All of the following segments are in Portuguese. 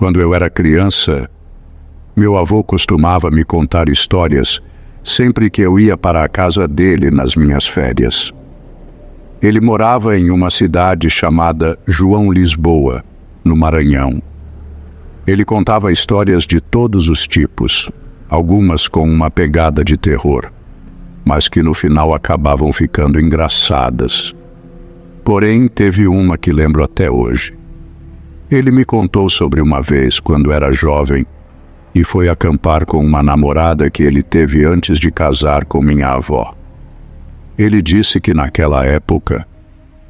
Quando eu era criança, meu avô costumava me contar histórias sempre que eu ia para a casa dele nas minhas férias. Ele morava em uma cidade chamada João Lisboa, no Maranhão. Ele contava histórias de todos os tipos, algumas com uma pegada de terror, mas que no final acabavam ficando engraçadas. Porém, teve uma que lembro até hoje. Ele me contou sobre uma vez, quando era jovem, e foi acampar com uma namorada que ele teve antes de casar com minha avó. Ele disse que naquela época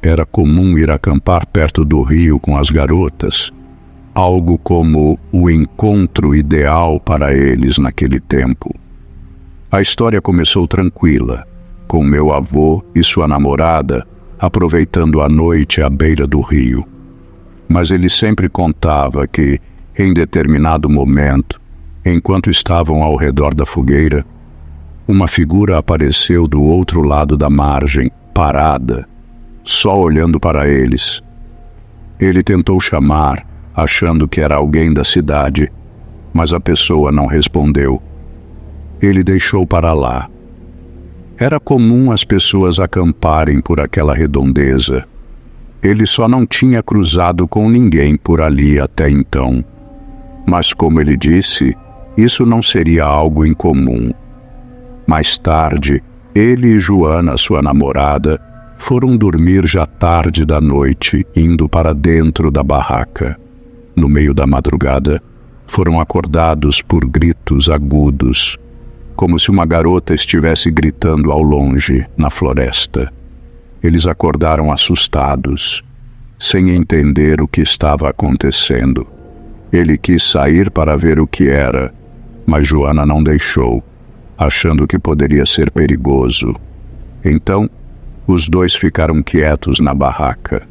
era comum ir acampar perto do rio com as garotas, algo como o encontro ideal para eles naquele tempo. A história começou tranquila, com meu avô e sua namorada aproveitando a noite à beira do rio. Mas ele sempre contava que, em determinado momento, enquanto estavam ao redor da fogueira, uma figura apareceu do outro lado da margem, parada, só olhando para eles. Ele tentou chamar, achando que era alguém da cidade, mas a pessoa não respondeu. Ele deixou para lá. Era comum as pessoas acamparem por aquela redondeza. Ele só não tinha cruzado com ninguém por ali até então. Mas, como ele disse, isso não seria algo incomum. Mais tarde, ele e Joana, sua namorada, foram dormir já tarde da noite, indo para dentro da barraca. No meio da madrugada, foram acordados por gritos agudos, como se uma garota estivesse gritando ao longe, na floresta. Eles acordaram assustados, sem entender o que estava acontecendo. Ele quis sair para ver o que era, mas Joana não deixou, achando que poderia ser perigoso. Então, os dois ficaram quietos na barraca.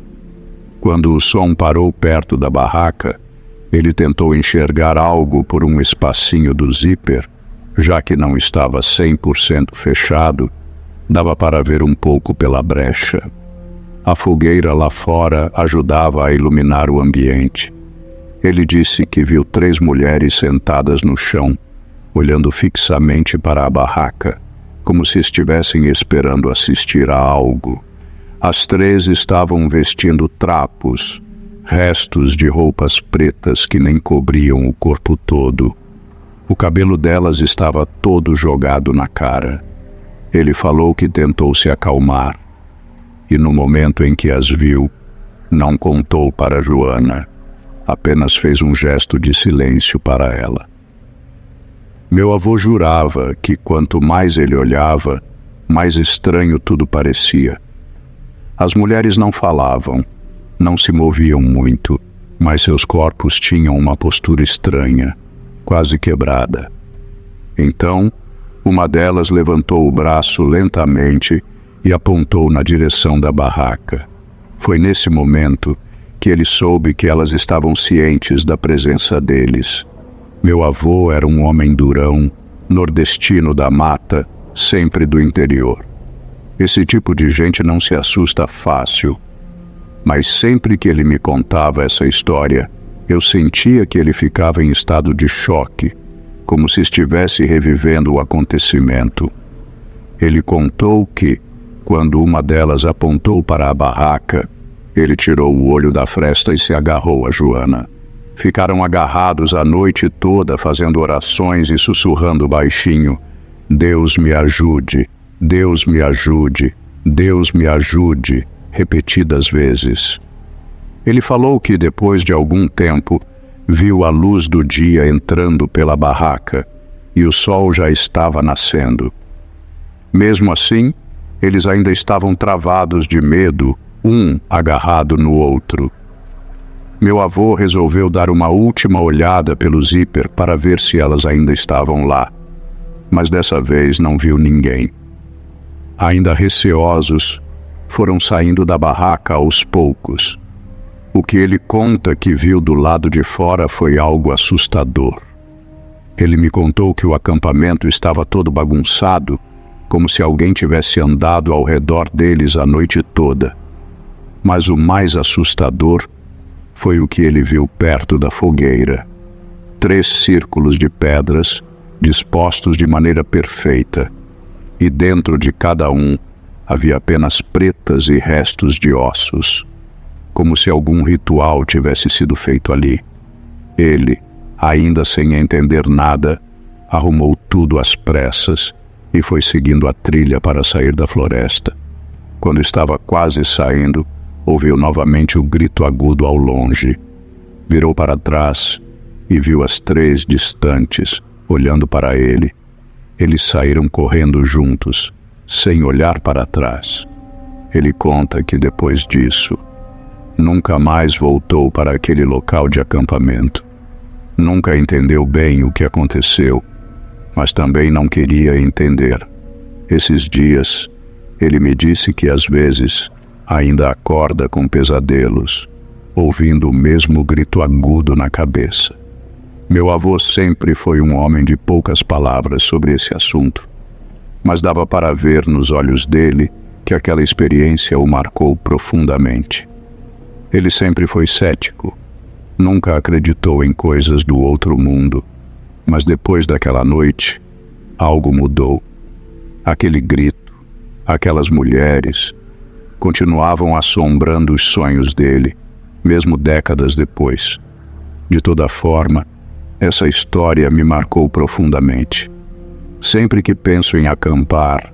Quando o som parou perto da barraca, ele tentou enxergar algo por um espacinho do zíper, já que não estava 100% fechado, dava para ver um pouco pela brecha. A fogueira lá fora ajudava a iluminar o ambiente. Ele disse que viu 3 mulheres sentadas no chão, olhando fixamente para a barraca, como se estivessem esperando assistir a algo. As 3 estavam vestindo trapos, restos de roupas pretas que nem cobriam o corpo todo. O cabelo delas estava todo jogado na cara. Ele falou que tentou se acalmar, e no momento em que as viu, não contou para Joana, apenas fez um gesto de silêncio para ela. Meu avô jurava que quanto mais ele olhava, mais estranho tudo parecia. As mulheres não falavam, não se moviam muito, mas seus corpos tinham uma postura estranha, quase quebrada. Então, uma delas levantou o braço lentamente e apontou na direção da barraca. Foi nesse momento que ele soube que elas estavam cientes da presença deles. Meu avô era um homem durão, nordestino da mata, sempre do interior. Esse tipo de gente não se assusta fácil. Mas sempre que ele me contava essa história, eu sentia que ele ficava em estado de choque, como se estivesse revivendo o acontecimento. Ele contou que, quando uma delas apontou para a barraca, ele tirou o olho da fresta e se agarrou a Joana. Ficaram agarrados a noite toda fazendo orações e sussurrando baixinho: "Deus me ajude, Deus me ajude, Deus me ajude", repetidas vezes. Ele falou que depois de algum tempo viu a luz do dia entrando pela barraca e o sol já estava nascendo. Mesmo assim, eles ainda estavam travados de medo, um agarrado no outro. Meu avô resolveu dar uma última olhada pelo zíper para ver se elas ainda estavam lá, mas dessa vez não viu ninguém. Ainda receosos, foram saindo da barraca aos poucos. O que ele conta que viu do lado de fora foi algo assustador. Ele me contou que o acampamento estava todo bagunçado, como se alguém tivesse andado ao redor deles a noite toda. Mas o mais assustador foi o que ele viu perto da fogueira. 3 círculos de pedras dispostos de maneira perfeita, e dentro de cada um havia apenas pretas e restos de ossos, como se algum ritual tivesse sido feito ali. Ele, ainda sem entender nada, arrumou tudo às pressas e foi seguindo a trilha para sair da floresta. Quando estava quase saindo, ouviu novamente o grito agudo ao longe. Virou para trás e viu as 3 distantes, olhando para ele. Eles saíram correndo juntos, sem olhar para trás. Ele conta que depois disso, nunca mais voltou para aquele local de acampamento. Nunca entendeu bem o que aconteceu, mas também não queria entender. Esses dias, ele me disse que às vezes ainda acorda com pesadelos, ouvindo o mesmo grito agudo na cabeça. Meu avô sempre foi um homem de poucas palavras sobre esse assunto, mas dava para ver nos olhos dele que aquela experiência o marcou profundamente. Ele sempre foi cético, nunca acreditou em coisas do outro mundo, mas depois daquela noite, algo mudou. Aquele grito, aquelas mulheres, continuavam assombrando os sonhos dele, mesmo décadas depois. De toda forma, essa história me marcou profundamente. Sempre que penso em acampar,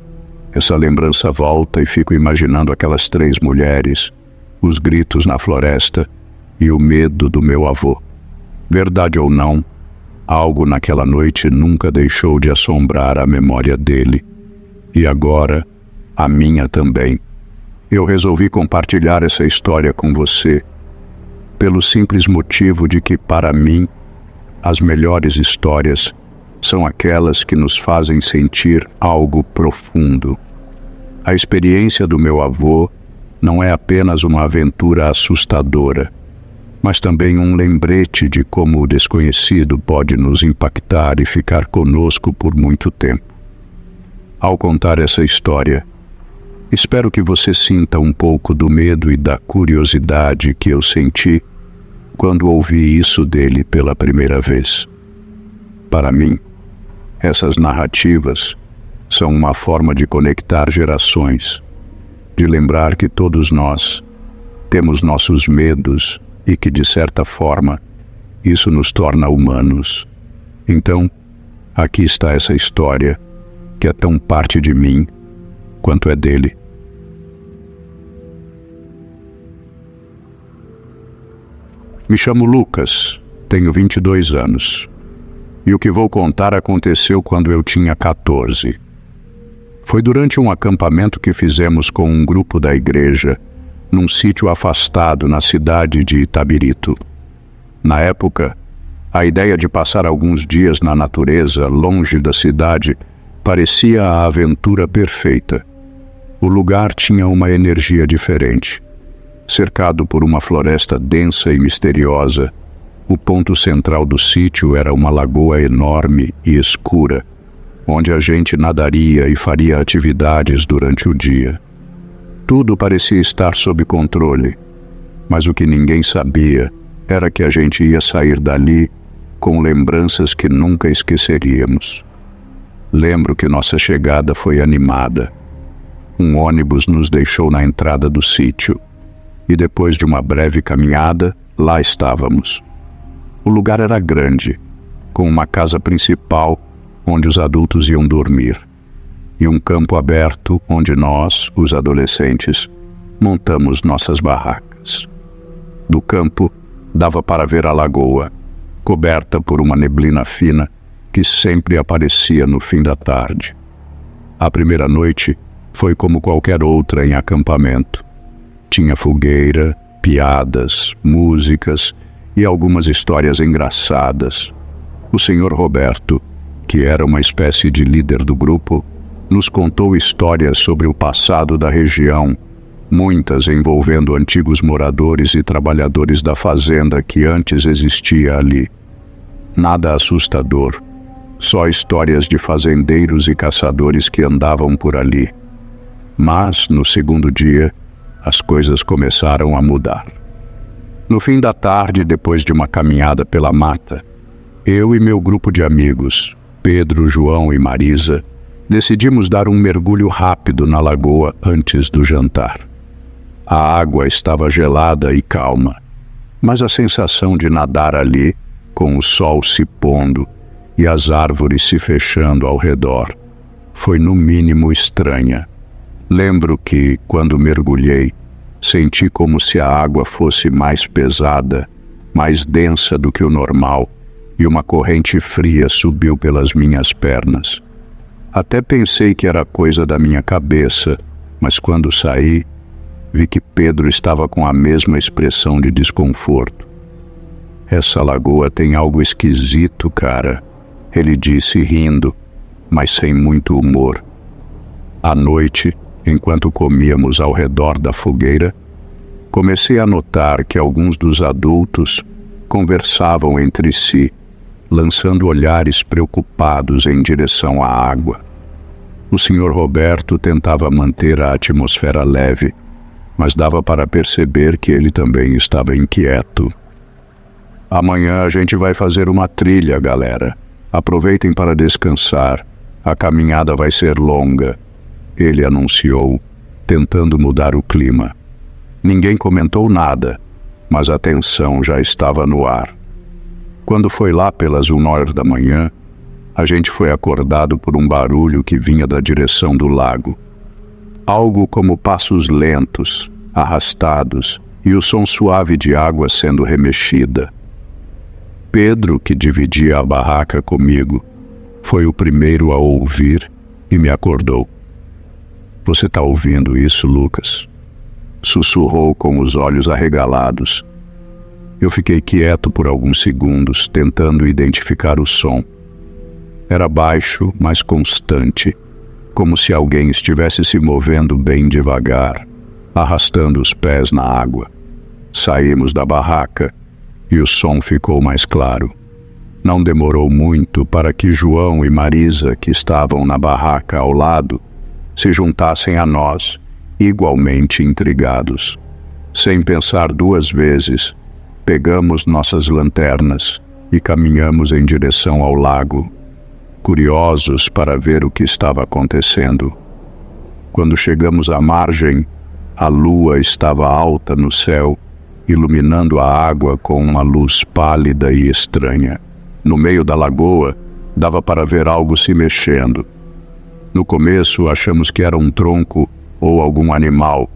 essa lembrança volta e fico imaginando aquelas 3 mulheres, os gritos na floresta e o medo do meu avô. Verdade ou não, algo naquela noite nunca deixou de assombrar a memória dele. E agora, a minha também. Eu resolvi compartilhar essa história com você, pelo simples motivo de que, para mim, as melhores histórias são aquelas que nos fazem sentir algo profundo. A experiência do meu avô não é apenas uma aventura assustadora, mas também um lembrete de como o desconhecido pode nos impactar e ficar conosco por muito tempo. Ao contar essa história, espero que você sinta um pouco do medo e da curiosidade que eu senti quando ouvi isso dele pela primeira vez. Para mim, essas narrativas são uma forma de conectar gerações, de lembrar que todos nós temos nossos medos e que, de certa forma, isso nos torna humanos. Então, aqui está essa história, que é tão parte de mim quanto é dele. Me chamo Lucas, tenho 22 anos. E o que vou contar aconteceu quando eu tinha 14. Foi durante um acampamento que fizemos com um grupo da igreja, num sítio afastado na cidade de Itabirito. Na época, a ideia de passar alguns dias na natureza, longe da cidade, parecia a aventura perfeita. O lugar tinha uma energia diferente. Cercado por uma floresta densa e misteriosa, o ponto central do sítio era uma lagoa enorme e escura, onde a gente nadaria e faria atividades durante o dia. Tudo parecia estar sob controle, mas o que ninguém sabia era que a gente ia sair dali com lembranças que nunca esqueceríamos. Lembro que nossa chegada foi animada. Um ônibus nos deixou na entrada do sítio, e depois de uma breve caminhada, lá estávamos. O lugar era grande, com uma casa principal onde os adultos iam dormir, e um campo aberto onde nós, os adolescentes, montamos nossas barracas. Do campo, dava para ver a lagoa, coberta por uma neblina fina que sempre aparecia no fim da tarde. A primeira noite foi como qualquer outra em acampamento. Tinha fogueira, piadas, músicas e algumas histórias engraçadas. O senhor Roberto, que era uma espécie de líder do grupo, nos contou histórias sobre o passado da região, muitas envolvendo antigos moradores e trabalhadores da fazenda que antes existia ali. Nada assustador, só histórias de fazendeiros e caçadores que andavam por ali. Mas, no segundo dia, as coisas começaram a mudar. No fim da tarde, depois de uma caminhada pela mata, Eu e meu grupo de amigos, Pedro, João e Marisa, decidimos dar um mergulho rápido na lagoa antes do jantar. A água estava gelada e calma, mas a sensação de nadar ali, com o sol se pondo e as árvores se fechando ao redor, foi no mínimo estranha. Lembro que, quando mergulhei, senti como se a água fosse mais pesada, mais densa do que o normal, e uma corrente fria subiu pelas minhas pernas. Até pensei que era coisa da minha cabeça, mas quando saí, vi que Pedro estava com a mesma expressão de desconforto. Essa lagoa tem algo esquisito, cara, ele disse rindo, mas sem muito humor. À noite, enquanto comíamos ao redor da fogueira, comecei a notar que alguns dos adultos conversavam entre si, lançando olhares preocupados em direção à água. O Sr. Roberto tentava manter a atmosfera leve, mas dava para perceber que ele também estava inquieto. Amanhã a gente vai fazer uma trilha, galera. Aproveitem para descansar. A caminhada vai ser longa, ele anunciou, tentando mudar o clima. Ninguém comentou nada, mas a tensão já estava no ar. Quando foi lá pelas 1h da manhã, a gente foi acordado por um barulho que vinha da direção do lago. Algo como passos lentos, arrastados, e o som suave de água sendo remexida. Pedro, que dividia a barraca comigo, foi o primeiro a ouvir e me acordou. "Você está ouvindo isso, Lucas?" Sussurrou com os olhos arregalados. Eu fiquei quieto por alguns segundos, tentando identificar o som. Era baixo, mas constante, como se alguém estivesse se movendo bem devagar, arrastando os pés na água. Saímos da barraca e o som ficou mais claro. Não demorou muito para que João e Marisa, que estavam na barraca ao lado, se juntassem a nós, igualmente intrigados. Sem pensar duas vezes, pegamos nossas lanternas e caminhamos em direção ao lago, curiosos para ver o que estava acontecendo. Quando chegamos à margem, a lua estava alta no céu, iluminando a água com uma luz pálida e estranha. No meio da lagoa, dava para ver algo se mexendo. No começo, achamos que era um tronco ou algum animal,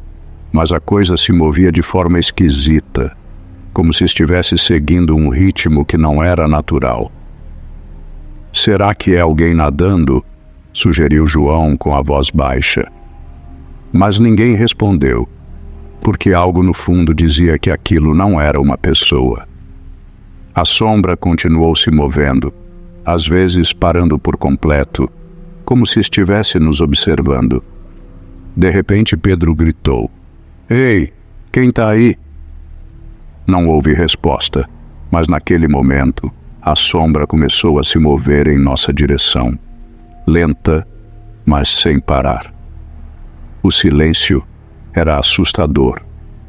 mas a coisa se movia de forma esquisita, como se estivesse seguindo um ritmo que não era natural. "Será que é alguém nadando?" sugeriu João com a voz baixa. Mas ninguém respondeu, porque algo no fundo dizia que aquilo não era uma pessoa. A sombra continuou se movendo, às vezes parando por completo, como se estivesse nos observando. De repente Pedro gritou: "Ei, quem está aí?" Não houve resposta, mas naquele momento, a sombra começou a se mover em nossa direção, lenta, mas sem parar. O silêncio era assustador,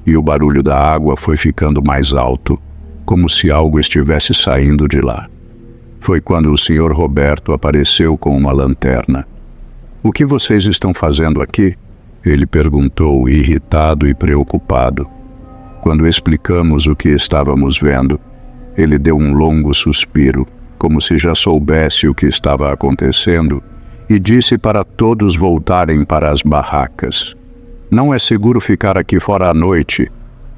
e o barulho da água foi ficando mais alto, como se algo estivesse saindo de lá. Foi quando o Sr. Roberto apareceu com uma lanterna. "O que vocês estão fazendo aqui?" ele perguntou, irritado e preocupado. Quando explicamos o que estávamos vendo, ele deu um longo suspiro, como se já soubesse o que estava acontecendo, e disse para todos voltarem para as barracas. "Não é seguro ficar aqui fora à noite",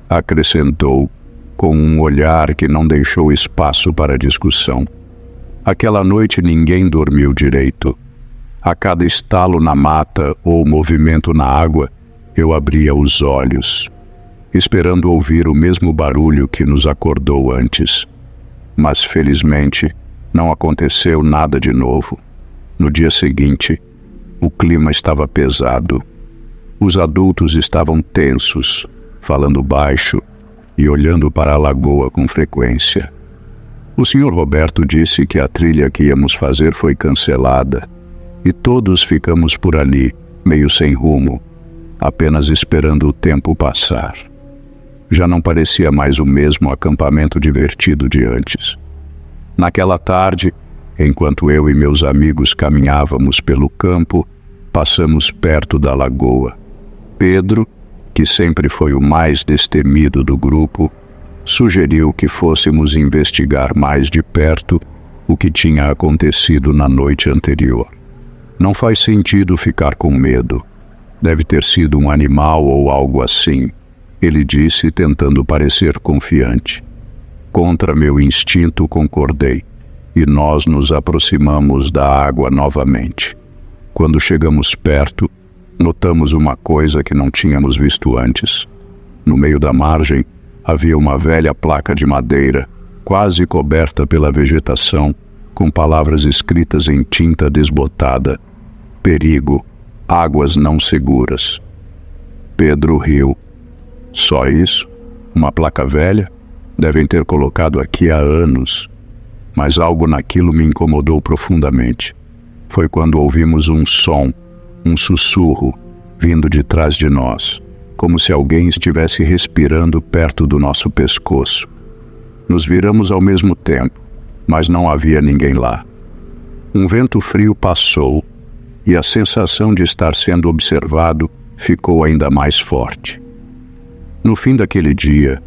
acrescentou, com um olhar que não deixou espaço para discussão. Aquela noite ninguém dormiu direito. A cada estalo na mata ou movimento na água, eu abria os olhos, esperando ouvir o mesmo barulho que nos acordou antes. Mas, felizmente, não aconteceu nada de novo. No dia seguinte, o clima estava pesado. Os adultos estavam tensos, falando baixo e olhando para a lagoa com frequência. O Sr. Roberto disse que a trilha que íamos fazer foi cancelada, e todos ficamos por ali, meio sem rumo, apenas esperando o tempo passar. Já não parecia mais o mesmo acampamento divertido de antes. Naquela tarde, enquanto eu e meus amigos caminhávamos pelo campo, passamos perto da lagoa. Pedro, que sempre foi o mais destemido do grupo, sugeriu que fôssemos investigar mais de perto o que tinha acontecido na noite anterior. Não faz sentido ficar com medo. Deve ter sido um animal ou algo assim, ele disse, tentando parecer confiante. Contra meu instinto, concordei, e nós nos aproximamos da água novamente. Quando chegamos perto, notamos uma coisa que não tínhamos visto antes. No meio da margem, havia uma velha placa de madeira, quase coberta pela vegetação, com palavras escritas em tinta desbotada. Perigo, águas não seguras. Pedro riu. Só isso? Uma placa velha? Devem ter colocado aqui há anos. Mas algo naquilo me incomodou profundamente. Foi quando ouvimos um som, um sussurro, vindo de trás de nós, como se alguém estivesse respirando perto do nosso pescoço. Nos viramos ao mesmo tempo, mas não havia ninguém lá. Um vento frio passou e a sensação de estar sendo observado ficou ainda mais forte. No fim daquele dia,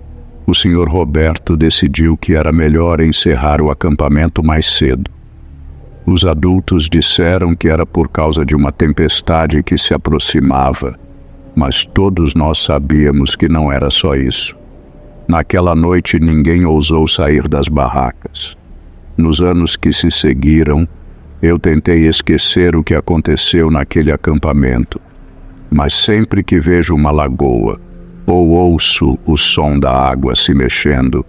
o Sr. Roberto decidiu que era melhor encerrar o acampamento mais cedo. Os adultos disseram que era por causa de uma tempestade que se aproximava, mas todos nós sabíamos que não era só isso. Naquela noite ninguém ousou sair das barracas. Nos anos que se seguiram, eu tentei esquecer o que aconteceu naquele acampamento, mas sempre que vejo uma lagoa ou ouço o som da água se mexendo,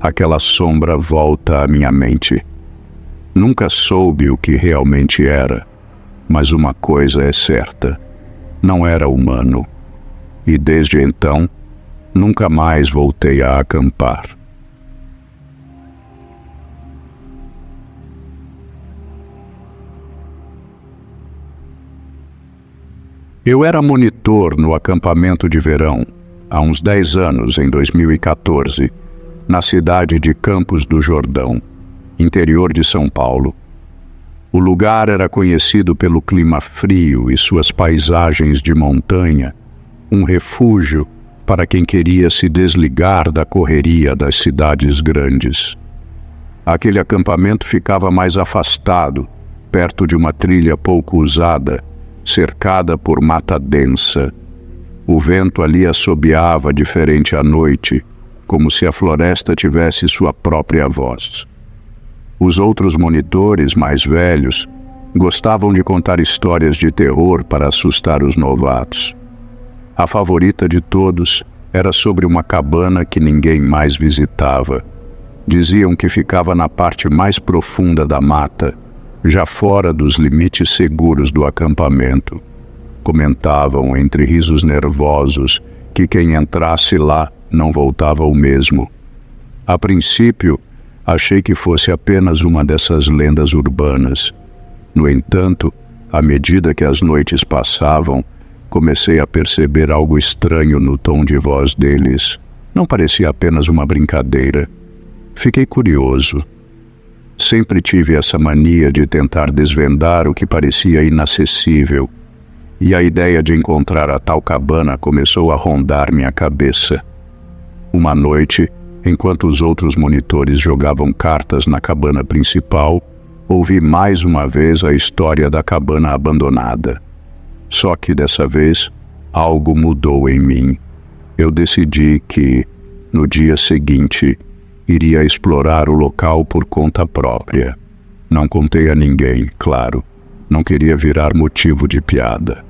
aquela sombra volta à minha mente. Nunca soube o que realmente era, mas uma coisa é certa: não era humano. E desde então, nunca mais voltei a acampar. Eu era monitor no acampamento de verão, há uns 10 anos, em 2014, na cidade de Campos do Jordão, interior de São Paulo. O lugar era conhecido pelo clima frio e suas paisagens de montanha, um refúgio para quem queria se desligar da correria das cidades grandes. Aquele acampamento ficava mais afastado, perto de uma trilha pouco usada, cercada por mata densa. O vento ali assobiava diferente à noite, como se a floresta tivesse sua própria voz. Os outros monitores, mais velhos, gostavam de contar histórias de terror para assustar os novatos. A favorita de todos era sobre uma cabana que ninguém mais visitava. Diziam que ficava na parte mais profunda da mata, já fora dos limites seguros do acampamento. Comentavam, entre risos nervosos, que quem entrasse lá não voltava o mesmo. A princípio, achei que fosse apenas uma dessas lendas urbanas. No entanto, à medida que as noites passavam, comecei a perceber algo estranho no tom de voz deles. Não parecia apenas uma brincadeira. Fiquei curioso. Sempre tive essa mania de tentar desvendar o que parecia inacessível, e a ideia de encontrar a tal cabana começou a rondar minha cabeça. Uma noite, enquanto os outros monitores jogavam cartas na cabana principal, ouvi mais uma vez a história da cabana abandonada. Só que dessa vez, algo mudou em mim. Eu decidi que, no dia seguinte, iria explorar o local por conta própria. Não contei a ninguém, claro. Não queria virar motivo de piada.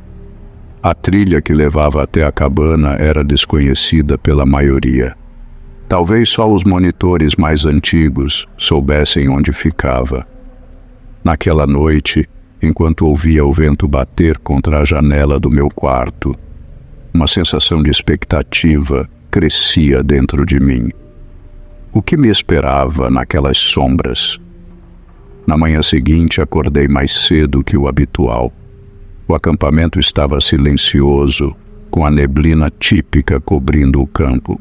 A trilha que levava até a cabana era desconhecida pela maioria. Talvez só os monitores mais antigos soubessem onde ficava. Naquela noite, enquanto ouvia o vento bater contra a janela do meu quarto, uma sensação de expectativa crescia dentro de mim. O que me esperava naquelas sombras? Na manhã seguinte, acordei mais cedo que o habitual. O acampamento estava silencioso, com a neblina típica cobrindo o campo.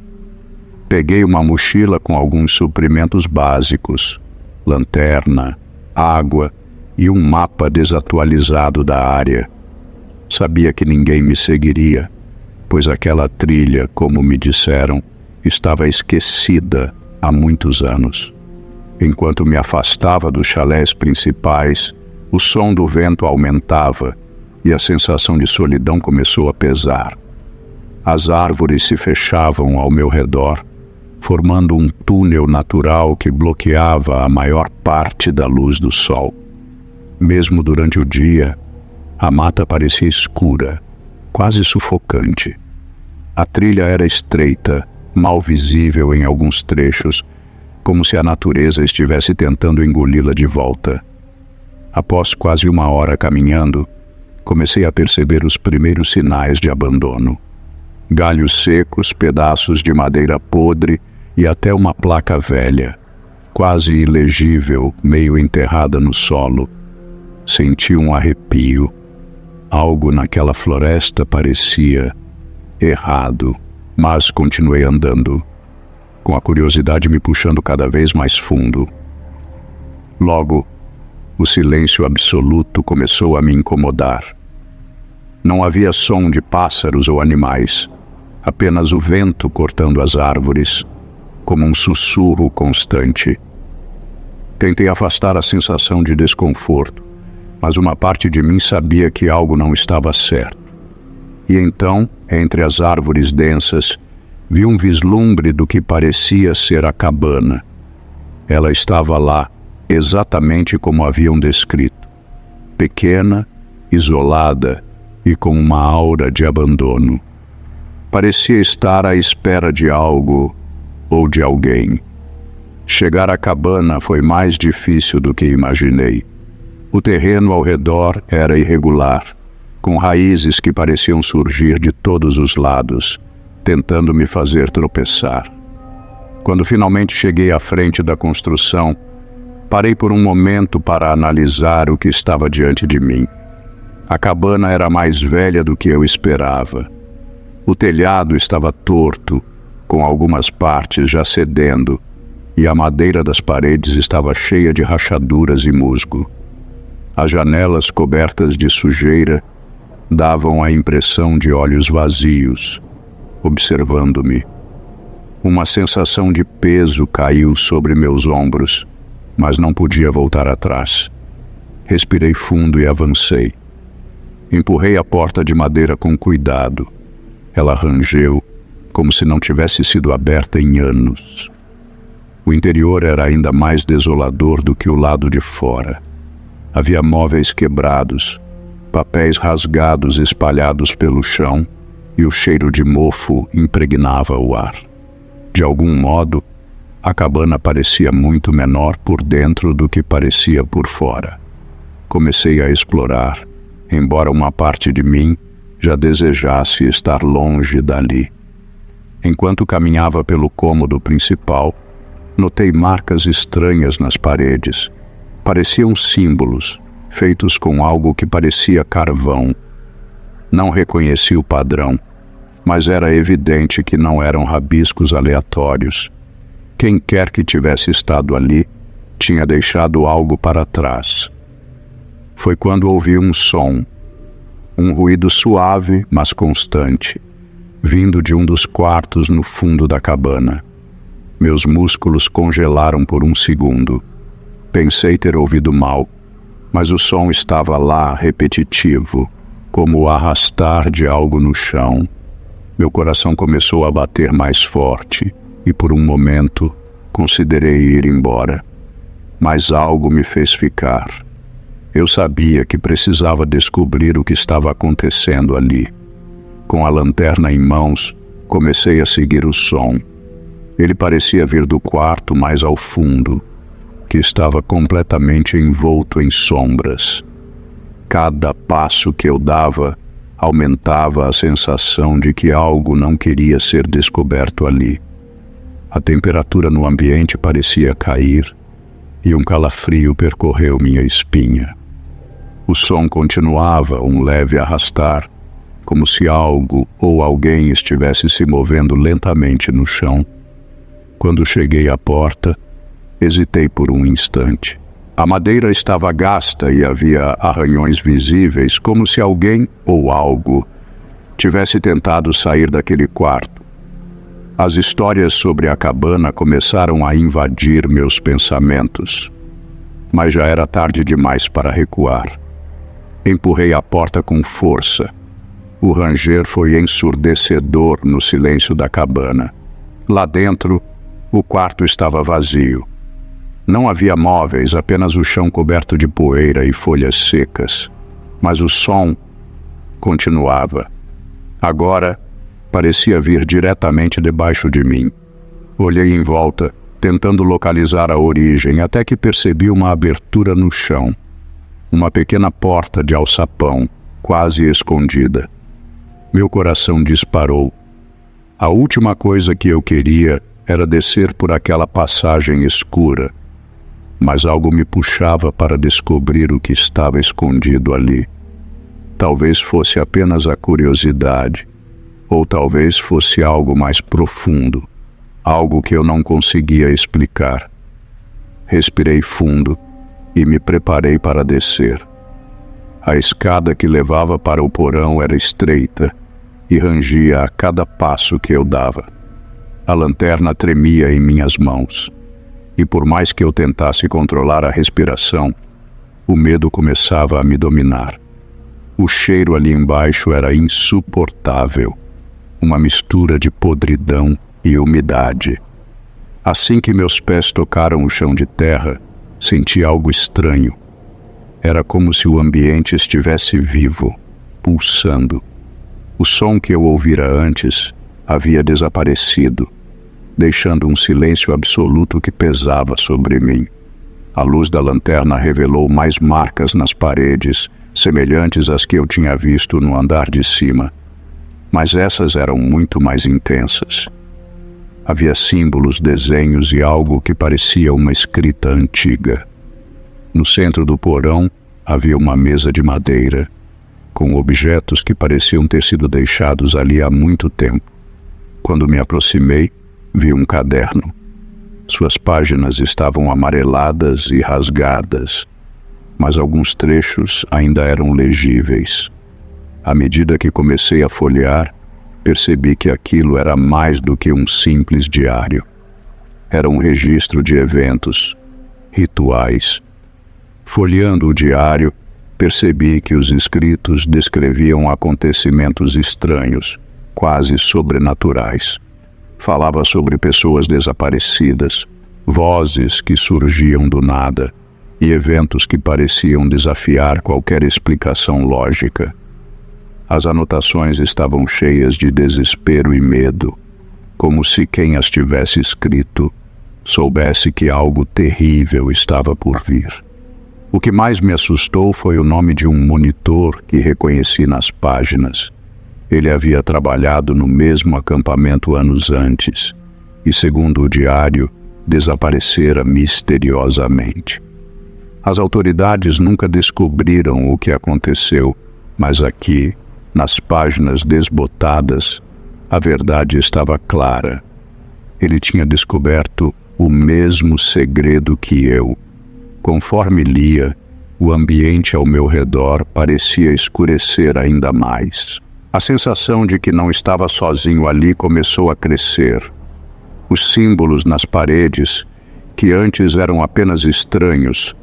Peguei uma mochila com alguns suprimentos básicos. lanterna, água e um mapa desatualizado da área. Sabia que ninguém me seguiria, pois aquela trilha, como me disseram, estava esquecida há muitos anos. Enquanto me afastava dos chalés principais, o som do vento aumentava e a sensação de solidão começou a pesar. As árvores se fechavam ao meu redor, formando um túnel natural que bloqueava a maior parte da luz do sol. Mesmo durante o dia, a mata parecia escura, quase sufocante. A trilha era estreita, mal visível em alguns trechos, como se a natureza estivesse tentando engoli-la de volta. Após quase 1 hora caminhando, comecei a perceber os primeiros sinais de abandono. Galhos secos, pedaços de madeira podre e até uma placa velha, quase ilegível, meio enterrada no solo. Senti um arrepio. Algo naquela floresta parecia errado, mas continuei andando, com a curiosidade me puxando cada vez mais fundo. Logo, o silêncio absoluto começou a me incomodar. Não havia som de pássaros ou animais, apenas o vento cortando as árvores, como um sussurro constante. Tentei afastar a sensação de desconforto, mas uma parte de mim sabia que algo não estava certo. E então, entre as árvores densas, vi um vislumbre do que parecia ser a cabana. Ela estava lá, exatamente como haviam descrito. Pequena, isolada e com uma aura de abandono. Parecia estar à espera de algo ou de alguém. Chegar à cabana foi mais difícil do que imaginei. O terreno ao redor era irregular, com raízes que pareciam surgir de todos os lados, tentando me fazer tropeçar. Quando finalmente cheguei à frente da construção, parei por um momento para analisar o que estava diante de mim. A cabana era mais velha do que eu esperava. O telhado estava torto, com algumas partes já cedendo, e a madeira das paredes estava cheia de rachaduras e musgo. As janelas cobertas de sujeira davam a impressão de olhos vazios, observando-me. Uma sensação de peso caiu sobre meus ombros, mas não podia voltar atrás. Respirei fundo e avancei. Empurrei a porta de madeira com cuidado. Ela rangeu, como se não tivesse sido aberta em anos. O interior era ainda mais desolador do que o lado de fora. Havia móveis quebrados, papéis rasgados espalhados pelo chão, e o cheiro de mofo impregnava o ar. De algum modo, a cabana parecia muito menor por dentro do que parecia por fora. Comecei a explorar, embora uma parte de mim já desejasse estar longe dali. Enquanto caminhava pelo cômodo principal, notei marcas estranhas nas paredes. Pareciam símbolos, feitos com algo que parecia carvão. Não reconheci o padrão, mas era evidente que não eram rabiscos aleatórios. Quem quer que tivesse estado ali, tinha deixado algo para trás. Foi quando ouvi um som, um ruído suave, mas constante, vindo de um dos quartos no fundo da cabana. Meus músculos congelaram por um segundo. Pensei ter ouvido mal, mas o som estava lá, repetitivo, como o arrastar de algo no chão. Meu coração começou a bater mais forte e, por um momento, considerei ir embora. Mas algo me fez ficar. Eu sabia que precisava descobrir o que estava acontecendo ali. Com a lanterna em mãos, comecei a seguir o som. Ele parecia vir do quarto mais ao fundo, que estava completamente envolto em sombras. Cada passo que eu dava aumentava a sensação de que algo não queria ser descoberto ali. A temperatura no ambiente parecia cair e um calafrio percorreu minha espinha. O som continuava, um leve arrastar, como se algo ou alguém estivesse se movendo lentamente no chão. Quando cheguei à porta, Hesitei por um instante. A madeira estava gasta e havia arranhões visíveis, como se alguém ou algo tivesse tentado sair daquele quarto. As histórias sobre a cabana começaram a invadir meus pensamentos, mas já era tarde demais para recuar. Empurrei a porta com força. O ranger foi ensurdecedor no silêncio da cabana. Lá dentro, o quarto estava vazio. Não havia móveis, apenas o chão coberto de poeira e folhas secas. Mas o som continuava. Agora, parecia vir diretamente debaixo de mim. Olhei em volta, tentando localizar a origem, até que percebi uma abertura no chão. Uma pequena porta de alçapão, quase escondida. Meu coração disparou. A última coisa que eu queria era descer por aquela passagem escura, mas algo me puxava para descobrir o que estava escondido ali. Talvez fosse apenas a curiosidade, ou talvez fosse algo mais profundo, algo que eu não conseguia explicar. Respirei fundo e me preparei para descer. A escada que levava para o porão era estreita e rangia a cada passo que eu dava. A lanterna tremia em minhas mãos, e por mais que eu tentasse controlar a respiração, o medo começava a me dominar. O cheiro ali embaixo era insuportável, uma mistura de podridão e umidade. Assim que meus pés tocaram o chão de terra, senti algo estranho. Era como se o ambiente estivesse vivo, pulsando. O som que eu ouvira antes havia desaparecido, deixando um silêncio absoluto que pesava sobre mim. A luz da lanterna revelou mais marcas nas paredes, semelhantes às que eu tinha visto no andar de cima. Mas essas eram muito mais intensas. Havia símbolos, desenhos e algo que parecia uma escrita antiga. No centro do porão havia uma mesa de madeira, com objetos que pareciam ter sido deixados ali há muito tempo. Quando me aproximei, vi um caderno. Suas páginas estavam amareladas e rasgadas, mas alguns trechos ainda eram legíveis. À medida que comecei a folhear, percebi que aquilo era mais do que um simples diário. Era um registro de eventos, rituais. Folheando o diário, percebi que os escritos descreviam acontecimentos estranhos, quase sobrenaturais. Falava sobre pessoas desaparecidas, vozes que surgiam do nada e eventos que pareciam desafiar qualquer explicação lógica. As anotações estavam cheias de desespero e medo, como se quem as tivesse escrito soubesse que algo terrível estava por vir. O que mais me assustou foi o nome de um monitor que reconheci nas páginas. Ele havia trabalhado no mesmo acampamento anos antes e, segundo o diário, desaparecera misteriosamente. As autoridades nunca descobriram o que aconteceu, mas aqui, nas páginas desbotadas, a verdade estava clara. Ele tinha descoberto o mesmo segredo que eu. Conforme lia, o ambiente ao meu redor parecia escurecer ainda mais. A sensação de que não estava sozinho ali começou a crescer. Os símbolos nas paredes, que antes eram apenas estranhos,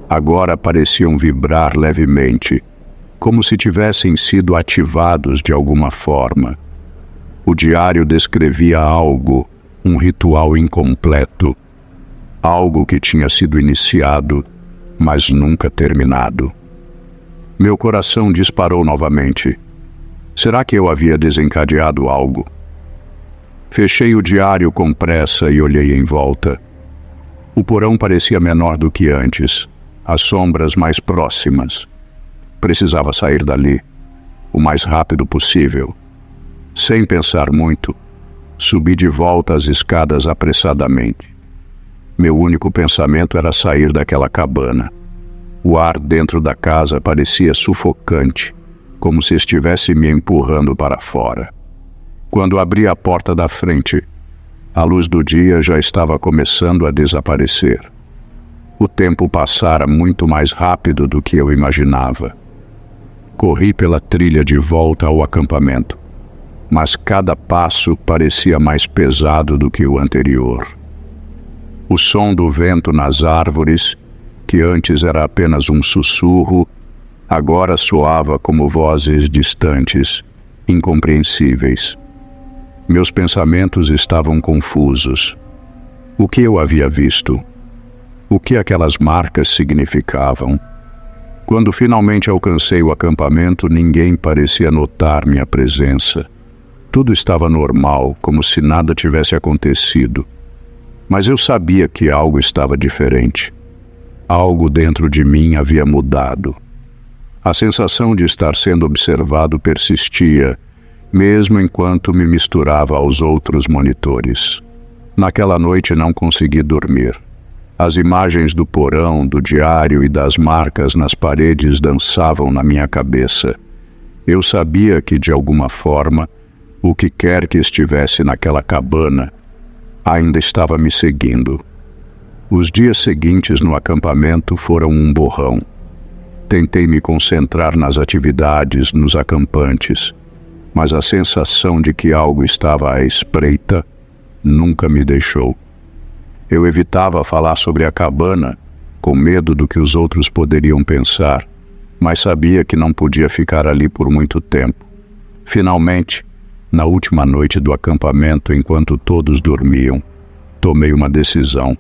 agora pareciam vibrar levemente, como se tivessem sido ativados de alguma forma. O diário descrevia algo, um ritual incompleto, algo que tinha sido iniciado, mas nunca terminado. Meu coração disparou novamente. Será que eu havia desencadeado algo? Fechei o diário com pressa e olhei em volta. O porão parecia menor do que antes, as sombras mais próximas. Precisava sair dali, o mais rápido possível. Sem pensar muito, subi de volta as escadas apressadamente. Meu único pensamento era sair daquela cabana. O ar dentro da casa parecia sufocante, como se estivesse me empurrando para fora. Quando abri a porta da frente, A luz do dia já estava começando a desaparecer. O tempo passara muito mais rápido do que eu imaginava. Corri pela trilha de volta ao acampamento, mas cada passo parecia mais pesado do que o anterior. O som do vento nas árvores, que antes era apenas um sussurro, agora soava como vozes distantes, incompreensíveis. Meus pensamentos estavam confusos. O que eu havia visto? O que aquelas marcas significavam? Quando finalmente alcancei o acampamento, ninguém parecia notar minha presença. Tudo estava normal, como se nada tivesse acontecido. Mas eu sabia que algo estava diferente. Algo dentro de mim havia mudado. A sensação de estar sendo observado persistia, mesmo enquanto me misturava aos outros monitores. Naquela noite não consegui dormir. As imagens do porão, do diário e das marcas nas paredes dançavam na minha cabeça. Eu sabia que, de alguma forma, o que quer que estivesse naquela cabana ainda estava me seguindo. Os dias seguintes no acampamento foram um borrão. Tentei me concentrar nas atividades, nos acampantes, mas a sensação de que algo estava à espreita nunca me deixou. Eu evitava falar sobre a cabana, com medo do que os outros poderiam pensar, mas sabia que não podia ficar ali por muito tempo. Finalmente, na última noite do acampamento, enquanto todos dormiam, tomei uma decisão.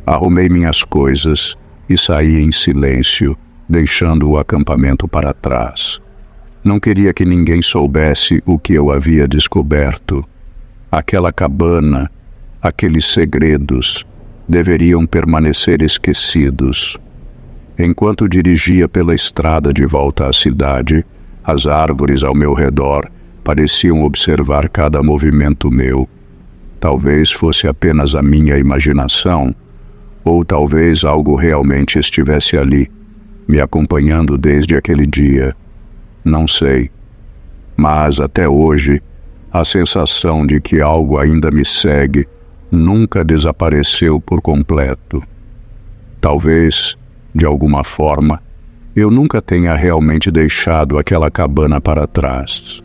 Arrumei minhas coisas e saí em silêncio, deixando o acampamento para trás. Não queria que ninguém soubesse o que eu havia descoberto. Aquela cabana, aqueles segredos, deveriam permanecer esquecidos. Enquanto dirigia pela estrada de volta à cidade, as árvores ao meu redor pareciam observar cada movimento meu. Talvez fosse apenas a minha imaginação, ou talvez algo realmente estivesse ali, me acompanhando desde aquele dia. Não sei. Mas até hoje, a sensação de que algo ainda me segue nunca desapareceu por completo. Talvez, de alguma forma, eu nunca tenha realmente deixado aquela cabana para trás.